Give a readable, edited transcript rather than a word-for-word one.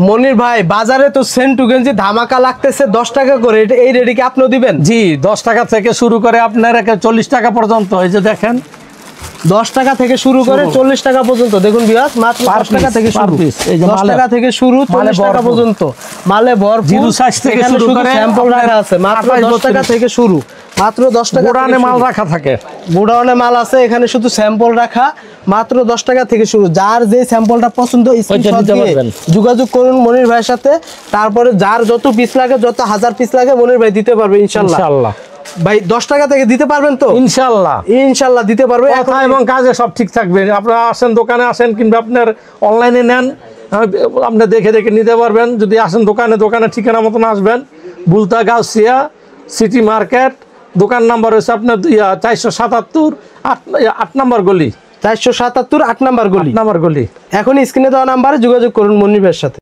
মনির ভাই বাজারে তো সেন্টু গেঞ্জি ধামাকা লাগতেছে 10 টাকা করে, এই রেডি কি আপনিও দিবেন? জি 10 টাকা থেকে শুরু করে আপনার 40 টাকা পর্যন্ত, এই যে দেখেন 10 টাকা থেকে শুরু করে 40 টাকা পর্যন্ত। দেখুন ভিউয়ার্স, মাত্র 10 টাকা থেকে শুরু, 10 টাকা থেকে শুরু 40 টাকা পর্যন্ত মালে ভরপুর। জিরো সাইজ থেকে শুরু করে স্যাম্পল রাখা আছে মাত্র 10 টাকা থেকে শুরু, মাত্র 10 টাকা। গোডাউনে মাল রাখা থাকে, গোডাউনে মাল আছে, এখানে শুধু স্যাম্পল রাখা, মাত্র 10 টাকা থেকে শুরু। যার যে স্যাম্পলটা পছন্দ স্ক্রিনশট দিয়ে যোগাযোগ করুন মনির ভাইয়ের সাথে। তারপরে যার যত পিস লাগে, যত হাজার পিস লাগে মনির ভাই দিতে পারবে ইনশাআল্লাহ। ইনশাআল্লাহ ভাই 10 টাকা থেকে দিতে পারবেন তো? ইনশাআল্লাহ, ইনশাআল্লাহ দিতে পারবে। কথা এবং কাজে সব ঠিক থাকবে। আপনারা আসেন, দোকানে আসেন, কিংবা আপনার অনলাইনে নেন, আপনি দেখে দেখে নিতে পারবেন। যদি আসেন দোকানে, দোকানে ঠিকানা মতন আসবেন, বুলতা গাউসিয়া সিটি মার্কেট, দোকান নাম্বার হচ্ছে আপনার 477 8 নম্বর গলি, 477 8 নম্বর গলি। এখন স্ক্রিনে দেওয়া নাম্বারে যোগাযোগ করুন মনির ভাইয়ের সাথে।